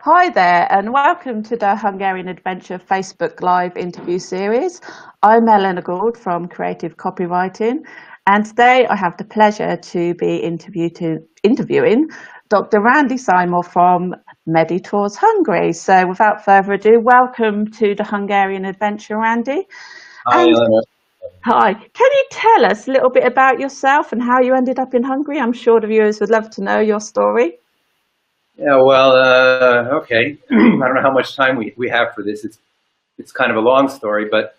Hi there, and welcome to the Hungarian Adventure Facebook Live interview series. I'm Eleanor Gould from Creative Copywriting, and today I have the pleasure to be interviewing Dr. Randy Simor from Medi Tours Hungary. So without further ado, welcome to the Hungarian Adventure, Randy. Hi, And Eleanor. hi, can you tell us a little bit about yourself and how you ended up in Hungary? I'm sure the viewers would love to know your story. Yeah, well, okay. I don't know how much time we have for this. It's kind of a long story, but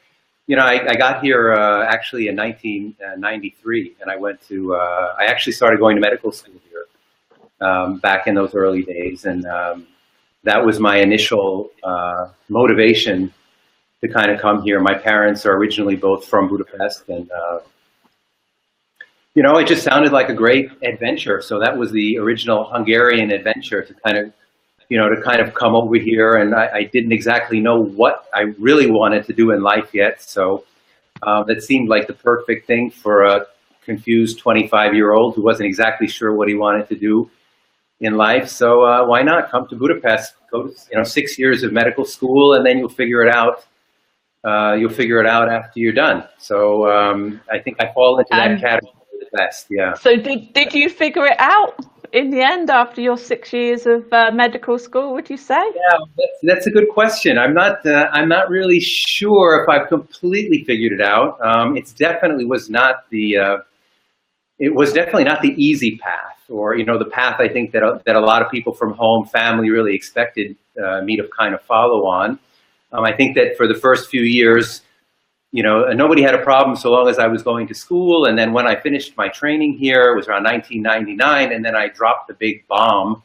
I got here actually in 1993, and I actually started going to medical school here back in those early days, and that was my initial motivation to kind of come here. My parents are originally both from Budapest, and it just sounded like a great adventure. So that was the original Hungarian adventure to kind of come over here. And I didn't exactly know what I really wanted to do in life yet. So that seemed like the perfect thing for a confused 25-year-old who wasn't exactly sure what he wanted to do in life. So why not come to Budapest, go to 6 years of medical school, and then you'll figure it out. You'll figure it out after you're done. So I think I fall into that category. Best, yeah. So did you figure it out in the end after your 6 years of medical school, would you say? Yeah, that's a good question. I'm not really sure if I've completely figured it out. It was definitely not the easy path, or the path I think that a lot of people from home, family really expected me to kind of follow on. I think that for the first few years, nobody had a problem so long as I was going to school. And then when I finished my training here, it was around 1999, and then I dropped the big bomb,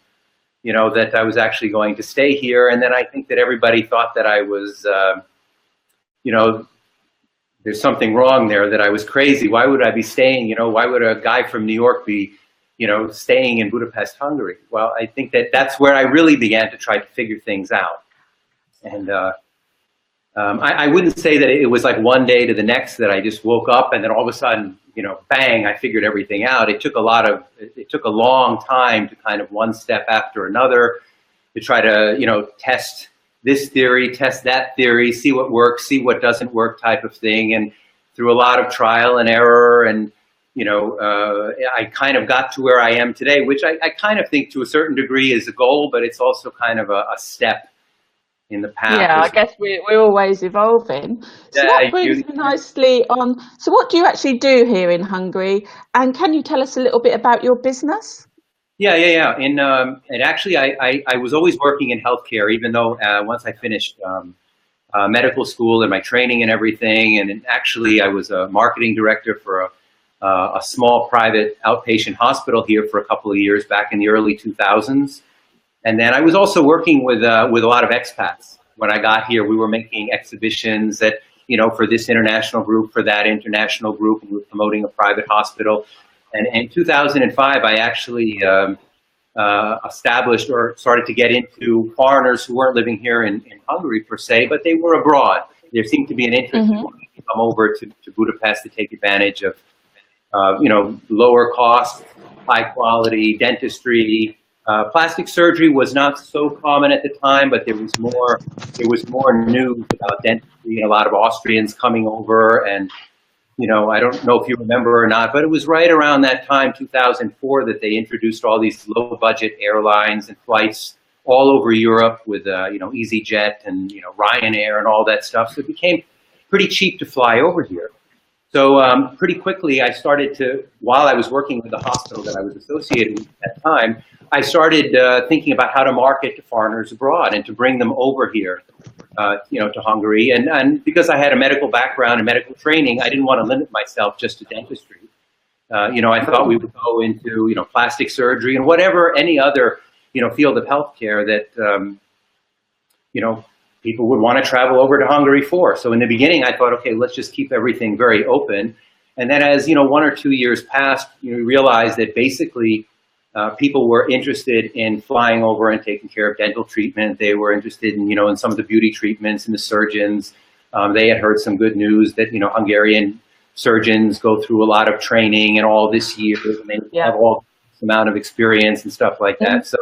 that I was actually going to stay here. And then I think that everybody thought that I was, there's something wrong there, that I was crazy. Why would I be staying? Why would a guy from New York be, staying in Budapest, Hungary? Well, I think that that's where I really began to try to figure things out. And, I wouldn't say that it was like one day to the next that I just woke up and then all of a sudden, bang, I figured everything out. It took a long time to kind of one step after another to try to, test this theory, test that theory, see what works, see what doesn't work type of thing. And through a lot of trial and error, and, I kind of got to where I am today, which I kind of think to a certain degree is a goal, but it's also kind of a step in the past. Yeah, I guess we're always evolving. So that brings me nicely on. So what do you actually do here in Hungary? And can you tell us a little bit about your business? Yeah. And actually, I was always working in healthcare, even though once I finished medical school and my training and everything. And actually, I was a marketing director for a small private outpatient hospital here for a couple of years back in the early 2000s. And then I was also working with a lot of expats. When I got here, we were making exhibitions that, for this international group, for that international group, and we were promoting a private hospital. And in 2005, I actually established or started to get into foreigners who weren't living here in Hungary per se, but they were abroad. There seemed to be an interest in wanting to come over to Budapest to take advantage of, lower cost, high quality dentistry. Plastic surgery was not so common at the time, but there was more news about dentistry, and a lot of Austrians coming over. And, I don't know if you remember or not, but it was right around that time, 2004, that they introduced all these low budget airlines and flights all over Europe with, EasyJet and, Ryanair and all that stuff. So it became pretty cheap to fly over here. So pretty quickly, I started to, while I was working with the hospital that I was associated with at that time, I started thinking about how to market to foreigners abroad and to bring them over here, to Hungary. And because I had a medical background and medical training, I didn't want to limit myself just to dentistry. I thought we would go into, plastic surgery and whatever, any other, field of healthcare that, people would want to travel over to Hungary for. So in the beginning, I thought, okay, let's just keep everything very open. And then as, 1 or 2 years passed, you realize that basically people were interested in flying over and taking care of dental treatment. They were interested in, in some of the beauty treatments and the surgeons. They had heard some good news that, Hungarian surgeons go through a lot of training and all this year, and they have all this amount of experience and stuff like that. So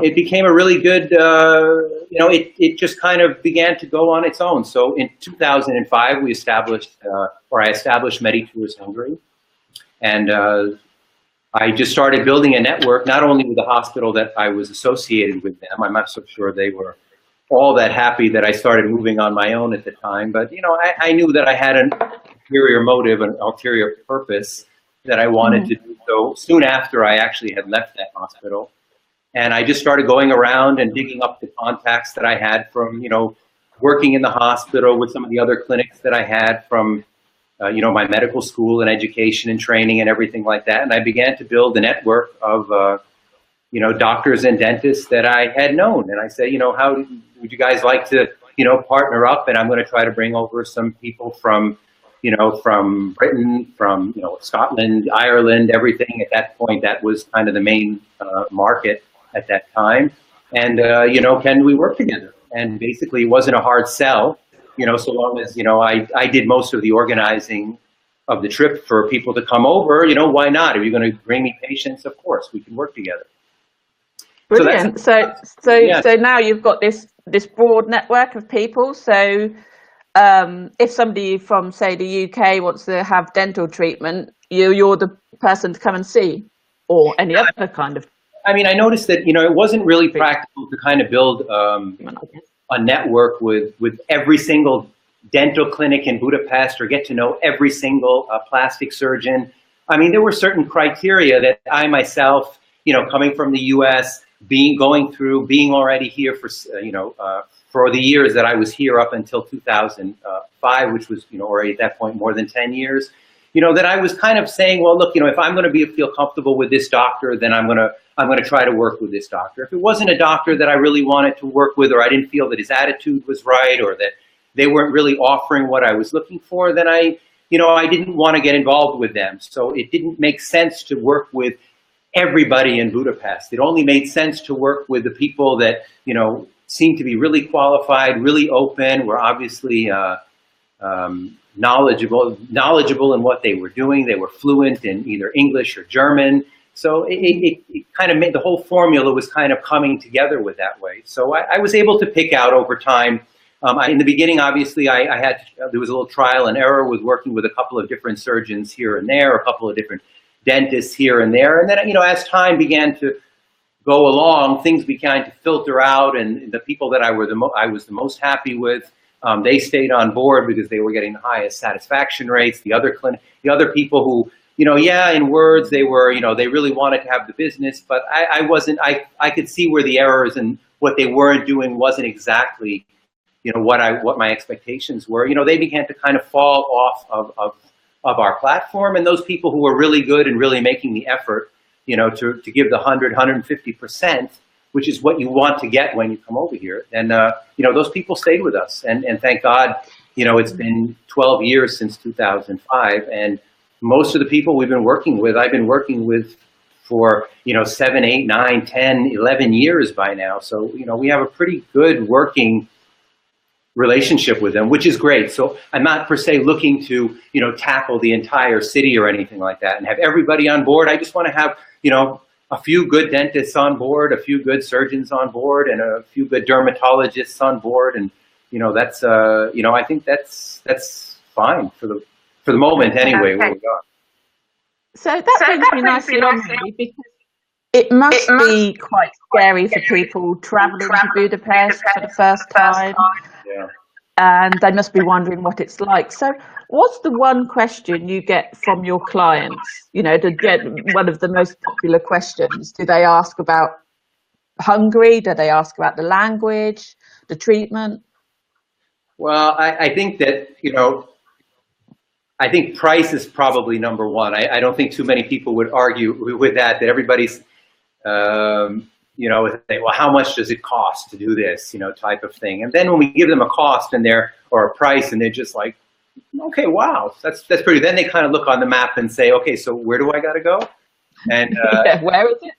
it became a really good, it just kind of began to go on its own. So in 2005, I established Medi Tours Hungary. And I just started building a network, not only with the hospital that I was associated with them. I'm not so sure they were all that happy that I started moving on my own at the time. But, I knew that I had an ulterior motive, an ulterior purpose that I wanted to do. So soon after I actually had left that hospital. And I just started going around and digging up the contacts that I had from, working in the hospital with some of the other clinics that I had from, my medical school and education and training and everything like that. And I began to build a network of, doctors and dentists that I had known. And I said, how would you guys like to, partner up? And I'm going to try to bring over some people from, from Britain, from, Scotland, Ireland, everything. At that point, that was kind of the main market at that time. And, can we work together? And basically it wasn't a hard sell, so long as, I did most of the organizing of the trip for people to come over, why not? If you're going to bring me patients, of course, we can work together. Brilliant. So now you've got this broad network of people. So if somebody from, say, the UK wants to have dental treatment, you're the person to come and see, or any other kind of. I mean, I noticed that, it wasn't really practical to kind of build a network with every single dental clinic in Budapest or get to know every single plastic surgeon. I mean, there were certain criteria that I myself, coming from the US, being already here for, for the years that I was here up until 2005, which was, already at that point more than 10 years, that I was kind of saying, well, look, if I'm going to feel comfortable with this doctor, then I'm going to try to work with this doctor. If it wasn't a doctor that I really wanted to work with, or I didn't feel that his attitude was right, or that they weren't really offering what I was looking for, then I didn't want to get involved with them. So it didn't make sense to work with everybody in Budapest. It only made sense to work with the people that, seemed to be really qualified, really open, were obviously knowledgeable in what they were doing. They were fluent in either English or German. So it kind of made the whole formula was kind of coming together with that way. So I was able to pick out over time. In the beginning, obviously, there was a little trial and error with working with a couple of different surgeons here and there, a couple of different dentists here and there. And then, as time began to go along, things began to filter out, and the people that I was the most happy with, they stayed on board because they were getting the highest satisfaction rates. The other people who, in words, they were, they really wanted to have the business, but I could see where the errors and what they weren't doing wasn't exactly, what my expectations were. They began to kind of fall off of our platform, and those people who were really good and really making the effort, to give the 150%, which is what you want to get when you come over here. And, those people stayed with us. And thank God, it's been 12 years since 2005. And most of the people I've been working with for, 7, 8, 9, 10, 11 years by now. So, we have a pretty good working relationship with them, which is great. So I'm not per se looking to, tackle the entire city or anything like that and have everybody on board. I just want to have, a few good dentists on board, a few good surgeons on board, and a few good dermatologists on board. And, that's, I think that's fine for the moment anyway, where we are. So that brings me nicely on, because it must be quite scary for people traveling to Budapest for the first time. Yeah. And they must be wondering what it's like. So what's the one question you get from your clients? One of the most popular questions. Do they ask about Hungary? Do they ask about the language, the treatment? Well, I think that, I think price is probably number one. I don't think too many people would argue with that everybody's, say, well, how much does it cost to do this, type of thing. And then when we give them a cost or a price, and they're just like, okay, wow, that's pretty. Then they kind of look on the map and say, okay, so where do I got to go? And where is it?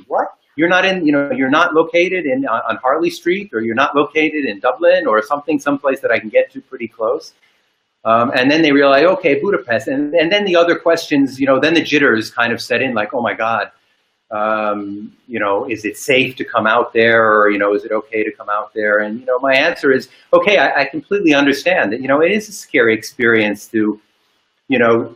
What? You're not located on Harley Street, or you're not located in Dublin or someplace that I can get to pretty close. And then they realize, okay, Budapest. And then the other questions, then the jitters kind of set in, like, oh my God, You know, is it safe to come out there, or, you know, is it okay to come out there? And, you know, my answer is, okay, I completely understand that, you know, it is a scary experience to, you know,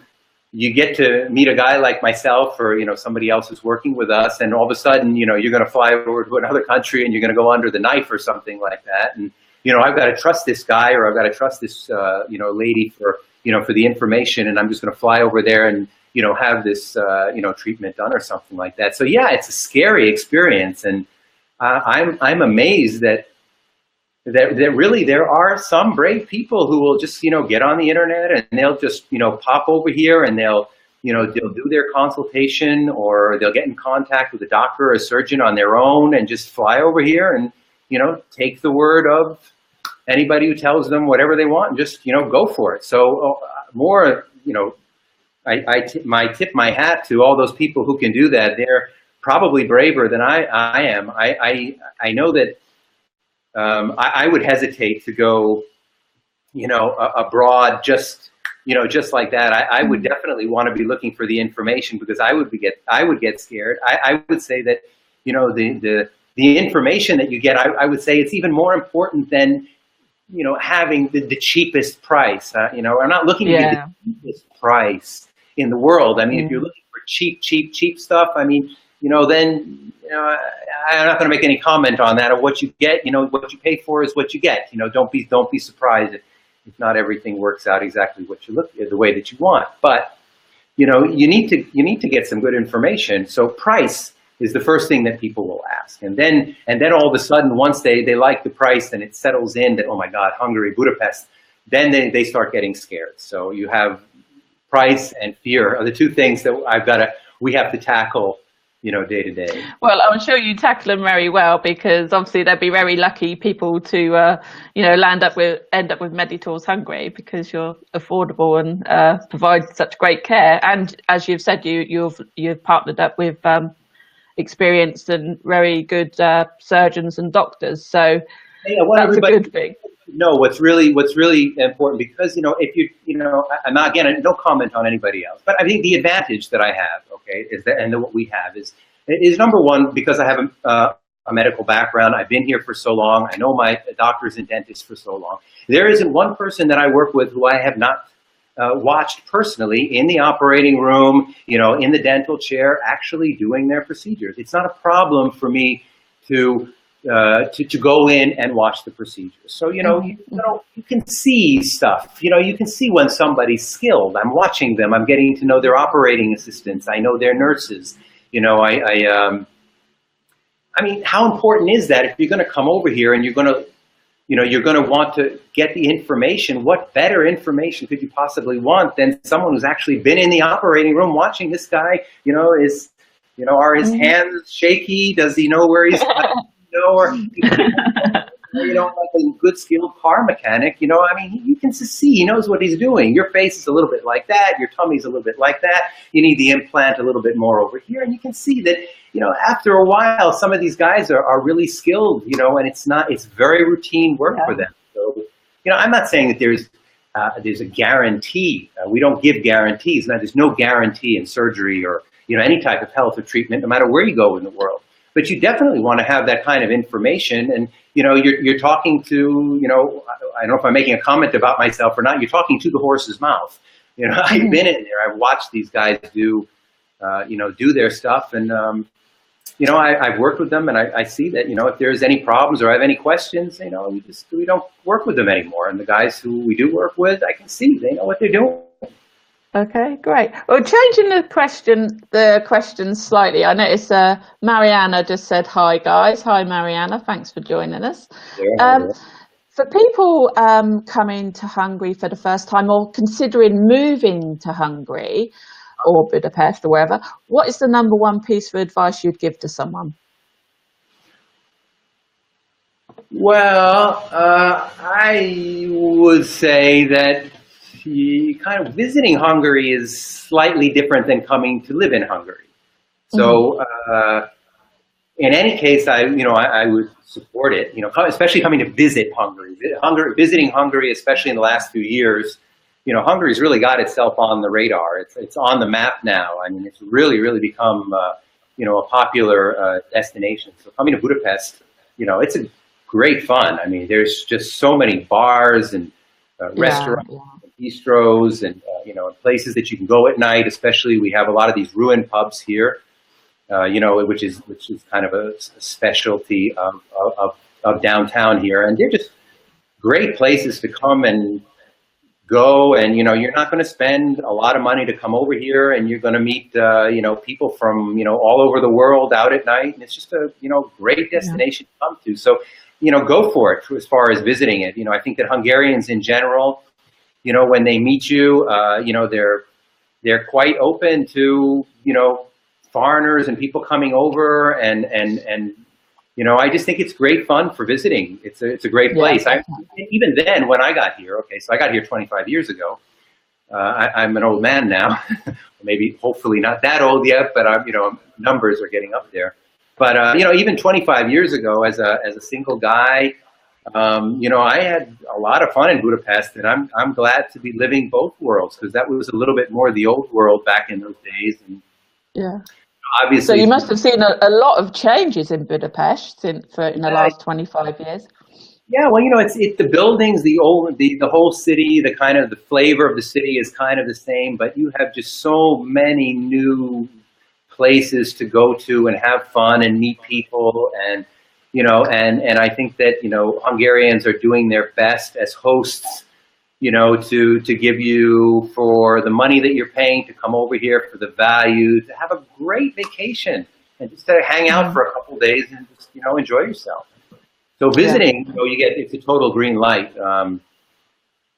you get to meet a guy like myself, or, you know, somebody else who's working with us, and all of a sudden, you know, you're going to fly over to another country and you're going to go under the knife or something like that. And, you know, I've got to trust this guy, or I've got to trust this, you know, lady for, you know, for the information, and I'm just going to fly over there and, you know, have this, you know, treatment done or something like that. So yeah, it's a scary experience. And I'm amazed that really there are some brave people who will just, you know, get on the internet and they'll just, you know, pop over here and they'll do their consultation, or they'll get in contact with a doctor or a surgeon on their own and just fly over here and, you know, take the word of anybody who tells them whatever they want and just, you know, go for it. So more, you know, I tip my hat to all those people who can do that. They're probably braver than I am. I know that I would hesitate to go, you know, abroad just, you know, just like that. I would definitely want to be looking for the information, because I would get scared. I would say that, you know, the information that you get, I would say it's even more important than, you know, having the cheapest price. You know, I'm not looking to get the cheapest price in the world. I mean, if you're looking for cheap stuff, I mean, you know, then, you know, I'm not going to make any comment on that. Or what you get, you know, what you pay for is what you get. You know, don't be surprised if not everything works out exactly what you look the way that you want. But, you know, you need to get some good information. So price is the first thing that people will ask, and then all of a sudden, once they like the price and it settles in that, oh my God, Hungary, Budapest, then they start getting scared. So you have price and fear are the two things that we have to tackle, you know, day to day. Well, I'm sure you tackle them very well, because obviously they'd be very lucky people to, you know, end up with Medi Tours Hungary, because you're affordable and provide such great care. And as you've said, you've partnered up with experienced and very good surgeons and doctors. So that's a good thing. No, what's really important, because, you know, if you know, I'm not, again, no comment on anybody else, but I think the advantage that I have, okay, is that, and what we have is number one, because I have a medical background. I've been here for so long. I know my doctors and dentists for so long. There isn't one person that I work with who I have not watched personally in the operating room, you know, in the dental chair, actually doing their procedures. It's not a problem for me to go in and watch the procedures. So, you know, you can see stuff, you know, you can see when somebody's skilled. I'm watching them. I'm getting to know their operating assistants. I know their nurses. You know, I mean, how important is that if you're going to come over here and you're going to, you know, you're going to want to get the information? What better information could you possibly want than someone who's actually been in the operating room watching this guy? You know, are his hands shaky? Does he know where he's or you know, like a good skilled car mechanic, you know, I mean, you can see, he knows what he's doing. Your face is a little bit like that, your tummy's a little bit like that, you need the implant a little bit more over here, and you can see that, you know, after a while, some of these guys are really skilled, you know, and it's very routine work for them. So, you know, I'm not saying that there's a guarantee. We don't give guarantees. Now, there's no guarantee in surgery or, you know, any type of health or treatment, no matter where you go in the world. But you definitely want to have that kind of information. And, you know, you're talking to, you know, I don't know if I'm making a comment about myself or not, you're talking to the horse's mouth. You know, I've been in there, I've watched these guys do, you know, do their stuff. And, you know, I've worked with them, and I see that, you know, if there's any problems or I have any questions, you know, we don't work with them anymore. And the guys who we do work with, I can see they know what they're doing. Okay, great. Well, changing the question slightly, I noticed Mariana just said hi, guys. Hi, Mariana. Thanks for joining us. For people coming to Hungary for the first time, or considering moving to Hungary or Budapest or wherever, what is the number one piece of advice you'd give to someone? Well, I would say that kind of visiting Hungary is slightly different than coming to live in Hungary. So, in any case, I would support it. You know, especially coming to visit Hungary. Visiting Hungary, especially in the last few years, you know, Hungary's really got itself on the radar. It's on the map now. I mean, it's really become a popular destination. So coming to Budapest, it's a great fun. I mean, there's just so many bars and restaurants, and bistros, and places that you can go at night. Especially, we have a lot of these ruined pubs here, which is kind of a specialty of downtown here, and they're just great places to come and go. And you're not going to spend a lot of money to come over here, and you're going to meet people from all over the world out at night, and it's just a great destination to come to. So go for it as far as visiting it. I think that Hungarians in general, when they meet you, they're quite open to foreigners and people coming over, and I just think it's great fun for visiting. It's a great place. Even then, when I got here, so I got here 25 years ago. I'm an old man now, maybe hopefully not that old yet, but numbers are getting up there. But even 25 years ago, as a single guy, I had a lot of fun in Budapest, and I'm glad to be living both worlds, because that was a little bit more the old world back in those days. And obviously, so you must have seen a lot of changes in Budapest in the last 25 years. Yeah, well, it's the buildings, the whole city, the flavor of the city is kind of the same, but you have just so many new places to go to and have fun and meet people, and and I think that Hungarians are doing their best as hosts, to give you, for the money that you're paying to come over here, for the value, to have a great vacation and just to hang out for a couple of days and just enjoy yourself. So visiting, it's a total green light.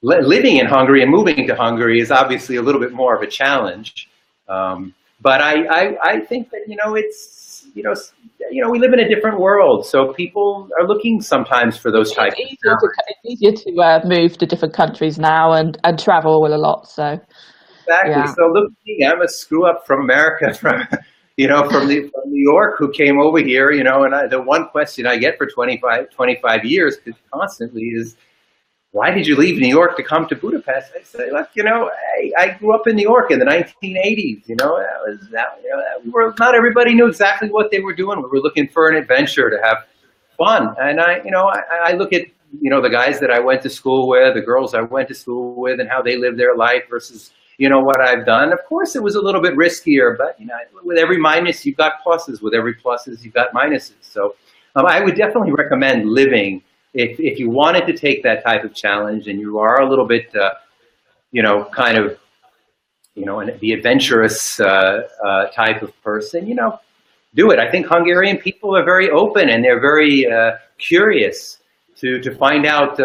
Living in Hungary and moving to Hungary is obviously a little bit more of a challenge. But I think that, we live in a different world. So people are looking sometimes for those types of challenges. It's easier to move to different countries now and travel a lot. So exactly. So look at me, I'm a screw up from America, from New York, who came over here, and the one question I get for 25 years constantly is, why did you leave New York to come to Budapest? I say, look, I grew up in New York in the 1980s. Not everybody knew exactly what they were doing. We were looking for an adventure to have fun. And I look at, the guys that I went to school with, the girls I went to school with, and how they live their life versus, what I've done. Of course, it was a little bit riskier, but, with every minus, you've got pluses. With every pluses, you've got minuses. So I would definitely recommend living. If you wanted to take that type of challenge and you are a little bit, the adventurous type of person, do it. I think Hungarian people are very open, and they're very curious to find out,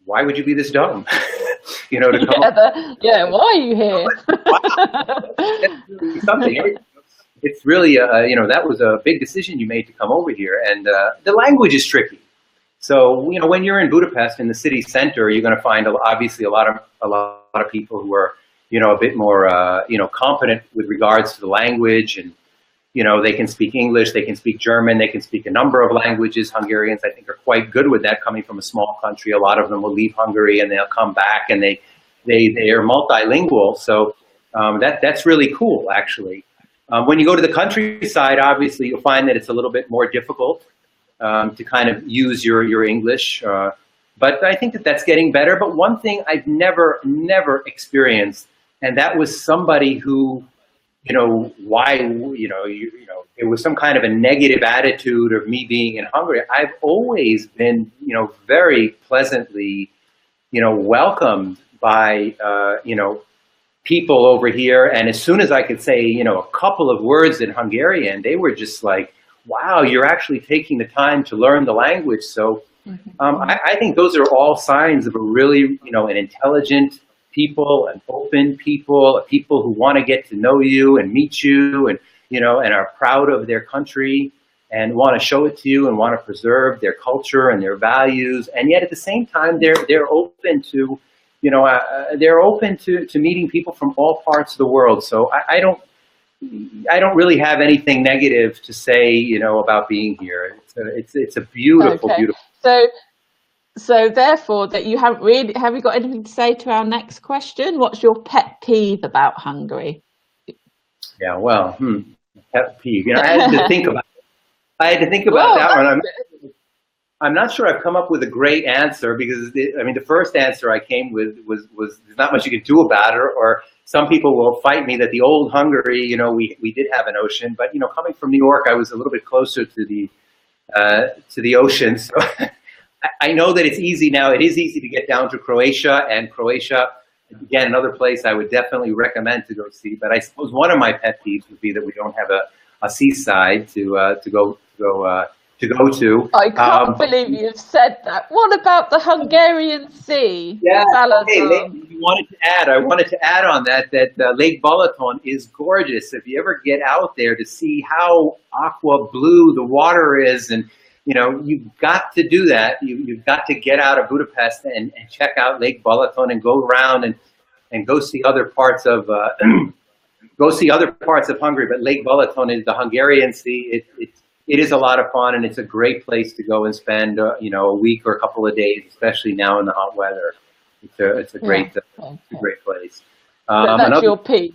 why would you be this dumb? To come why are you here? Something. It's really, that was a big decision you made to come over here, and the language is tricky. So, when you're in Budapest in the city center, you're going to find obviously a lot of people who are, a bit more, competent with regards to the language, and they can speak English, they can speak German, they can speak a number of languages. Hungarians, I think, are quite good with that. Coming from a small country, a lot of them will leave Hungary and they'll come back, and they are multilingual. So that's really cool, actually. When you go to the countryside, obviously, you'll find that it's a little bit more difficult to kind of use your English. But I think that that's getting better. But one thing I've never experienced, and that was somebody who, it was some kind of a negative attitude of me being in Hungary. I've always been, very pleasantly, welcomed by, people over here. And as soon as I could say, a couple of words in Hungarian, they were just like, wow, you're actually taking the time to learn the language. So I think those are all signs of a really, an intelligent people, an open people, people who want to get to know you and meet you, and, and are proud of their country and want to show it to you and want to preserve their culture and their values. And yet at the same time, they're open to, they're open to meeting people from all parts of the world. So I don't really have anything negative to say, about being here. It's a beautiful, beautiful. So therefore, that you have you got anything to say to our next question? What's your pet peeve about Hungary? Yeah, well, pet peeve. You know, I had to think about it. I had to think about that one. I'm not sure I've come up with a great answer because the first answer I came with was there's not much you can do about it, or some people will fight me that the old Hungary, you know, we did have an ocean, but you know, coming from New York, I was a little bit closer to the ocean, so I know that it's easy now. It is easy to get down to Croatia, and Croatia, again, another place I would definitely recommend to go see. But I suppose one of my pet peeves would be that we don't have a seaside to go to. I can't believe you've said that. What about the Hungarian Sea? Yeah, okay, I wanted to add on that Lake Balaton is gorgeous. If you ever get out there to see how aqua blue the water is, and you know, you've got to do that. You've got to get out of Budapest and check out Lake Balaton and go around and go see other parts of Hungary. But Lake Balaton is the Hungarian Sea. It is a lot of fun, and it's a great place to go and spend, you know, a week or a couple of days, especially now in the hot weather. It's a great place. So that's your peeve.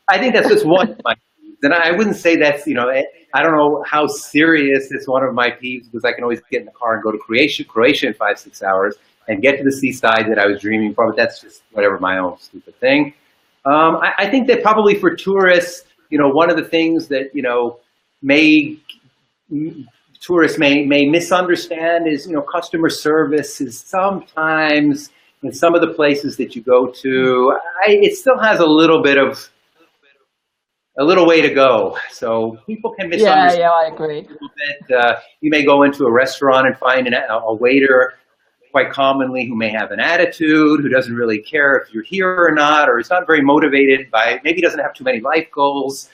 I think that's just one of my peeves, and I wouldn't say that's, you know, I don't know how serious it's one of my peeves, because I can always get in the car and go to Croatia in 5-6 hours and get to the seaside that I was dreaming for. But that's just whatever, my own stupid thing. I think that probably for tourists, you know, one of the things that, you know, tourists may misunderstand is, you know, customer service is sometimes in some of the places that you go to, it still has a little way to go. So people can misunderstand. Yeah, I agree. A little bit. You may go into a restaurant and find a waiter, quite commonly, who may have an attitude, who doesn't really care if you're here or not, or is not very motivated maybe doesn't have too many life goals,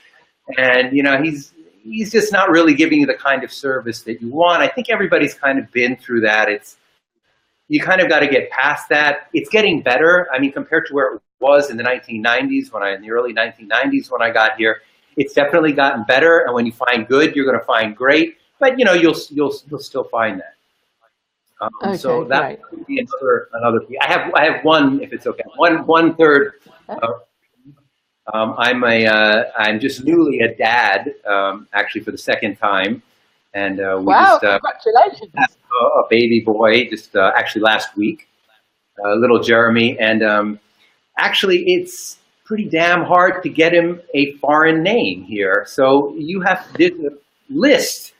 and you know, he's just not really giving you the kind of service that you want. I think everybody's kind of been through that. You kind of got to get past that. It's getting better. I mean, compared to where it was in the 1990s, in the early 1990s when I got here, it's definitely gotten better. And when you find good, you're going to find great. But you know, you'll still find that. Okay, so that would be another. I have one, if it's okay. One third. I'm just newly a dad, actually for the second time, and congratulations! Had a baby boy just actually last week, little Jeremy, and actually it's pretty damn hard to get him a foreign name here. So you have to list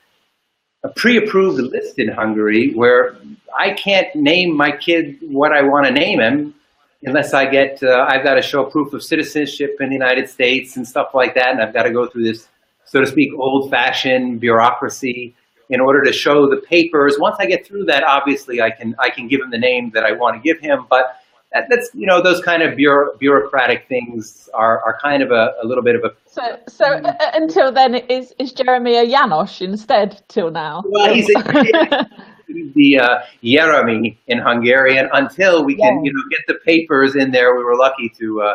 a pre-approved list in Hungary where I can't name my kid what I want to name him unless I've got to show proof of citizenship in the United States and stuff like that, and I've got to go through this, so to speak, old-fashioned bureaucracy in order to show the papers. Once I get through that, obviously I can give him the name that I want to give him, but that's, you know, those kind of bureaucratic things are kind of a little bit of a... So until then, is Jeremy a János instead till now? Well, he's the Jeremy in Hungarian until we can, you know, get the papers in there. We were lucky to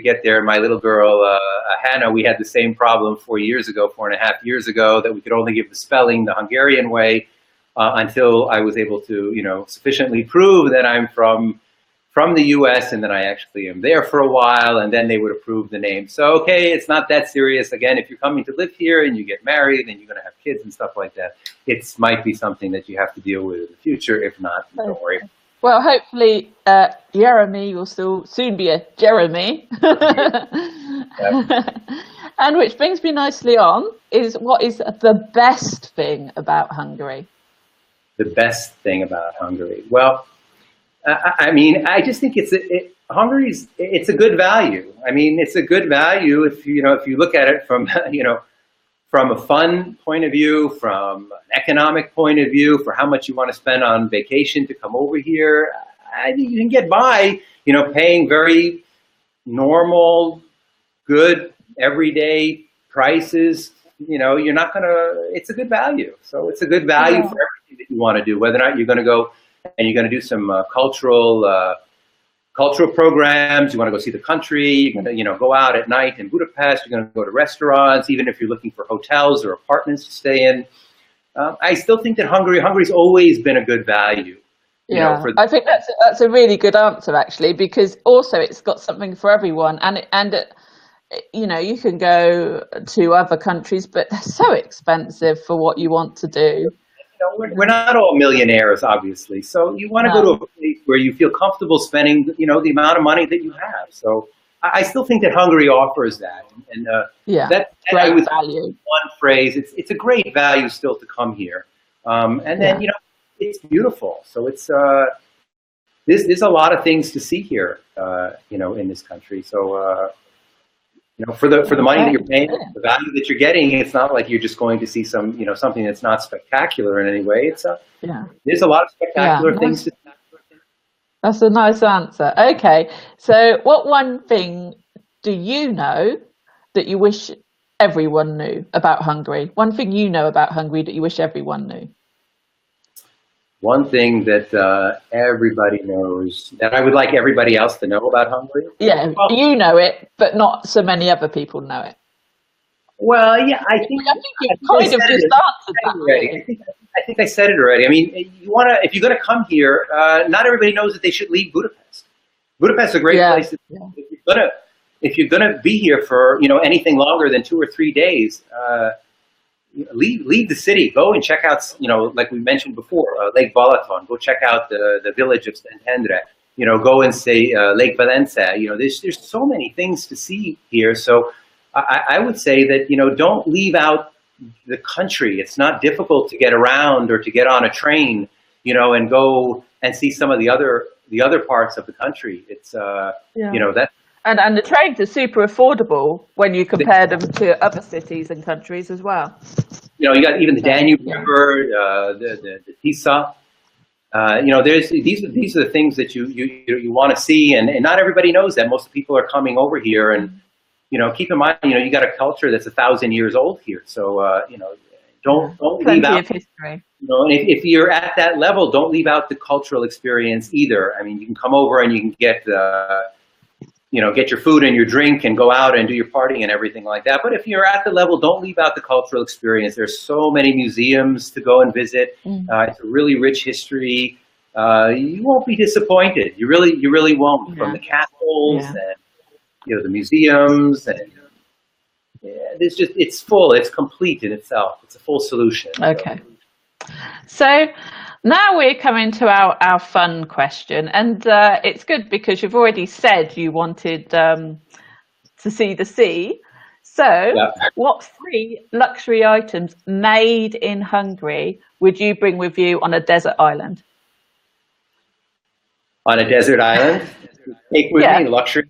get there. My little girl, Hannah, we had the same problem 4.5 years ago, that we could only give the spelling the Hungarian way until I was able to, you know, sufficiently prove that I'm from the U.S. and then I actually am there for a while, and then they would approve the name. So, okay, it's not that serious. Again, if you're coming to live here and you get married and you're going to have kids and stuff like that, it might be something that you have to deal with in the future. If not, don't worry. Well, hopefully Jeremy will soon be a Jeremy. And which brings me nicely on, is what is the best thing about Hungary? The best thing about Hungary? Well, I mean, I just think it's a good value. I mean, it's a good value if you look at it from, you know, from a fun point of view, from an economic point of view, for how much you want to spend on vacation to come over here. I think you can get by, you know, paying very normal, good, everyday prices. You know, you're not going to, it's a good value. So it's a good value for everything that you want to do, whether or not you're going to go and you're going to do some cultural programs. You want to go see the country. You're going to, you know, go out at night in Budapest. You're going to go to restaurants, even if you're looking for hotels or apartments to stay in. I still think that Hungary's always been a good value. Yeah, I think that's a really good answer, actually, because also it's got something for everyone, and you know, you can go to other countries, but they're so expensive for what you want to do. We're not all millionaires, obviously. So you want to go to a place where you feel comfortable spending, you know, the amount of money that you have. So I still think that Hungary offers that. And that great value. One phrase, it's a great value still to come here. And then, you know, it's beautiful. So it's, there's a lot of things to see here, you know, in this country. So, you know, for the money that you're paying, the value that you're getting, it's not like you're just going to see some, you know, something that's not spectacular in any way. It's there's a lot of spectacular things to see. That's a nice answer. Okay, so what one thing do you know that you wish everyone knew about Hungary? One thing you know about Hungary that you wish everyone knew? One thing that everybody knows, that I would like everybody else to know about Hungary? Yeah, you know it, but not so many other people know it. Well, yeah, I think you've kind of just answered that already. I think I said it already. I mean, if you're going to come here, not everybody knows that they should leave Budapest. Budapest is a great place. If you're gonna be here for, you know, anything longer than 2 or 3 days, leave the city. Go and check out, you know, like we mentioned before, Lake Balaton. Go check out the village of Szentendre. You know, go and say Lake Valența. You know, there's so many things to see here. So I would say that, you know, don't leave out the country. It's not difficult to get around or to get on a train, you know, and go and see some of the other parts of the country. It's you know, that. And the trains are super affordable when you compare them to other cities and countries as well. You know, you got even the Danube River, the Tisa. You know, these are the things that you want to see, and not everybody knows that. Most people are coming over here, and you know, keep in mind, you know, you got a culture that's 1,000 years old here. So you know, don't leave out of history. You know, and if you're at that level, don't leave out the cultural experience either. I mean, you can come over and you can get you know, get your food and your drink and go out and do your partying and everything like that. But if you're at the level, don't leave out the cultural experience. There's so many museums to go and visit. It's a really rich history. You won't be disappointed. You really won't. From the castles and, you know, the museums, and there's just, it's full. It's complete in itself. It's a full solution. Okay. So now we're coming to our fun question, and it's good because you've already said you wanted to see the sea. So what 3 luxury items made in Hungary would you bring with you on a desert island? On a desert island? Take with me luxury?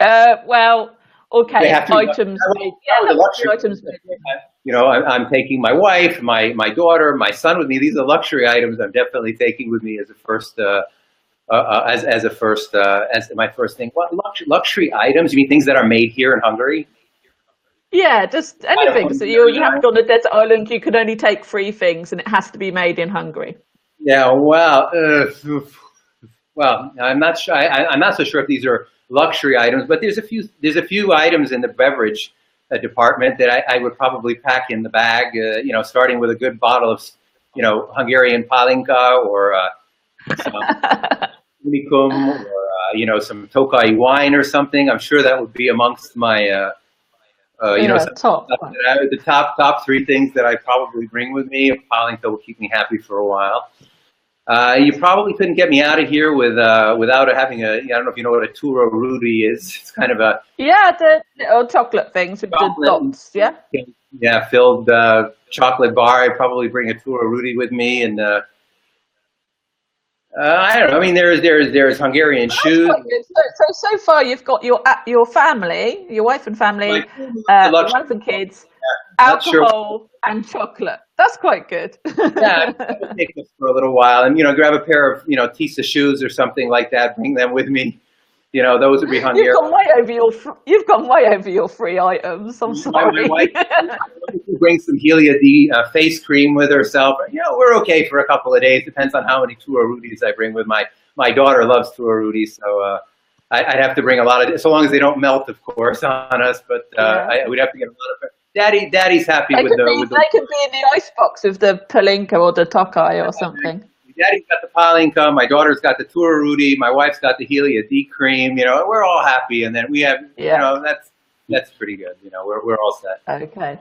Well, okay, items made. Yeah, luxury items made. You know, I'm taking my wife, my daughter, my son with me. These are luxury items I'm definitely taking with me as a first, as my first thing. What luxury items? You mean things that are made here in Hungary? Yeah, just anything. So you have to go on a desert island. You can only take 3 things, and it has to be made in Hungary. Yeah, well, I'm not sure. I'm not so sure if these are luxury items, but there's a few items in the beverage department that I would probably pack in the bag. You know, starting with a good bottle of, you know, Hungarian palinka, or some unicum, or you know, some Tokai wine or something. I'm sure that would be amongst my you know, the top 3 things that I probably bring with me. Palinka will keep me happy for a while. You probably couldn't get me out of here without having I don't know if you know what a Turo Rudy is. It's kind of a the little chocolate things with the dots. Filled chocolate bar. I'd probably bring a Turo Rudy with me, and I don't know. I mean, there's Hungarian shoes. So far you've got your family, your wife and family, your wife and kids, alcohol and chocolate. That's quite good. Yeah, I would take this for a little while, and you know, grab a pair of, you know, Tisa shoes or something like that. Bring them with me. You know, those would be Hungarian. You've gone way over your 3 items. I'm sorry. My wife bring some Helia D face cream with herself. You know, we're okay for a couple of days. Depends on how many Tua Rudis I bring with my daughter. Loves Tua Rudis, so I'd have to bring a lot of, so long as they don't melt, of course, on us. But I would have to get a lot of. Daddy's happy with the. They could be in the icebox of the Palinka or the Tokai or something. Daddy's got the pile income. My daughter's got the Tour Rudy. My wife's got the Helia D cream. You know, we're all happy. And then we have, you know, that's pretty good. You know, we're all set. Okay.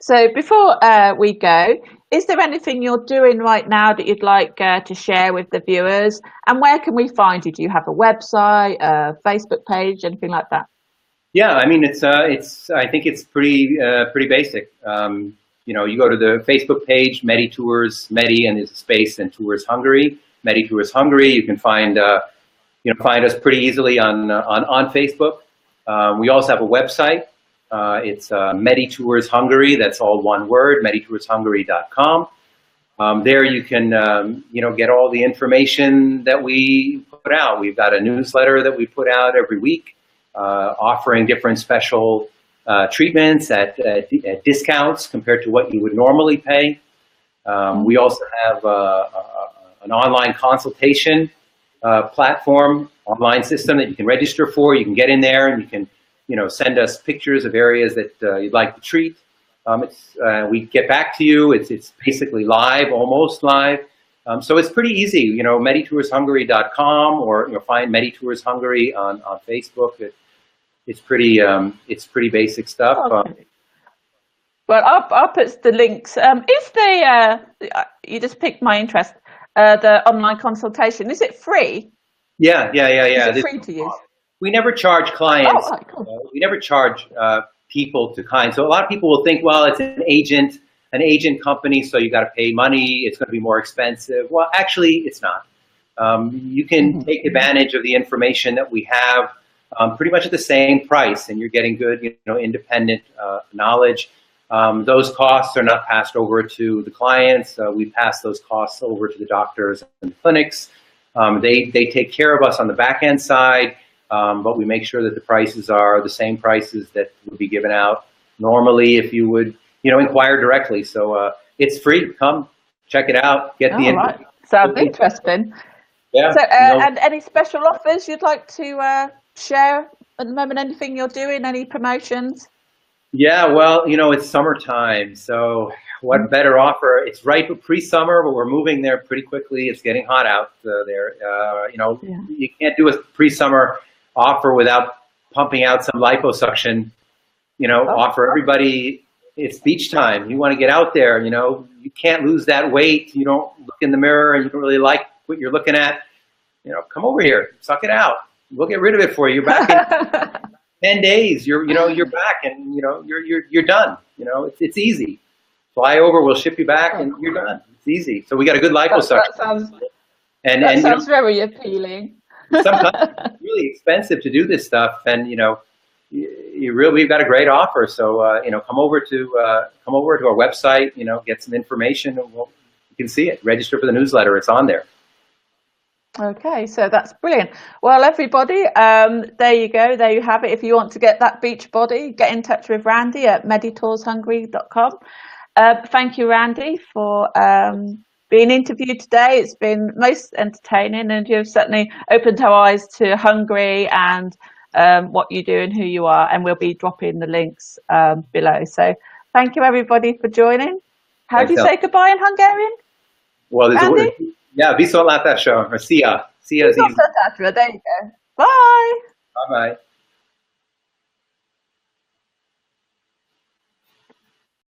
So before we go, is there anything you're doing right now that you'd like to share with the viewers? And where can we find you? Do you have a website, a Facebook page, anything like that? Yeah, I mean, I think it's pretty basic. You know, you go to the Facebook page, Medi Tours, Medi, and there's a space, and Tours Hungary, Medi Tours Hungary. You can find, you know, find us pretty easily on Facebook. We also have a website. It's Medi Tours Hungary. That's all one word, meditourshungary.com. There you can, you know, get all the information that we put out. We've got a newsletter that we put out every week, offering different special treatments at discounts compared to what you would normally pay. We also have an online consultation platform, online system that you can register for. You can get in there and you can, you know, send us pictures of areas that you'd like to treat. We get back to you. It's basically live, almost live. So it's pretty easy, you know, meditourshungary.com, or, you know, find Medi Tours Hungary on Facebook. It's pretty basic stuff. Okay. Well, I'll put the links. Is you just piqued my interest, the online consultation, is it free? Yeah. Is it free to use? We never charge clients. Oh, right, cool. We never charge people to kind. So a lot of people will think, well, it's an agent company, so you got to pay money. It's going to be more expensive. Well, actually, it's not. You can take advantage of the information that we have pretty much at the same price, and you're getting good, you know, independent knowledge. Those costs are not passed over to the clients. We pass those costs over to the doctors and the clinics. They take care of us on the back end side. But we make sure that the prices are the same prices that would be given out normally if you would, you know, inquire directly. So it's free. Come check it out. Get the info. Right. Sounds interesting. Yeah. So, and any special offers you'd like to share at the moment? Anything you're doing? Any promotions? Yeah, well, you know, it's summertime, so what better offer? It's right for pre-summer, but we're moving there pretty quickly. It's getting hot out there. You know, you can't do a pre-summer offer without pumping out some liposuction, you know, offer everybody. It's beach time. You want to get out there, you know, you can't lose that weight. You don't look in the mirror and you don't really like what you're looking at. You know, come over here, suck it out. We'll get rid of it for you. You're back in 10 days. You're back, and, you know, you're done. You know, it's easy. Fly over, we'll ship you back, and you're done. It's easy. So we got a good liposuction. That sounds very appealing. Sometimes it's really expensive to do this stuff, and, you know, we've got a great offer. So you know, come over to our website. You know, get some information, and you can see it. Register for the newsletter; it's on there. Okay, so that's brilliant. Well, everybody, there you go. There you have it. If you want to get that beach body, get in touch with Randy at meditourshungary.com. Thank you, Randy, for being interviewed today. It's been most entertaining, and you've certainly opened our eyes to Hungary and what you do and who you are, and we'll be dropping the links below. So thank you, everybody, for joining. How do you say goodbye in Hungarian? Well, viszontlátásra, or see ya. See ya. Viszontlátásra, there you go. Bye. Bye-bye.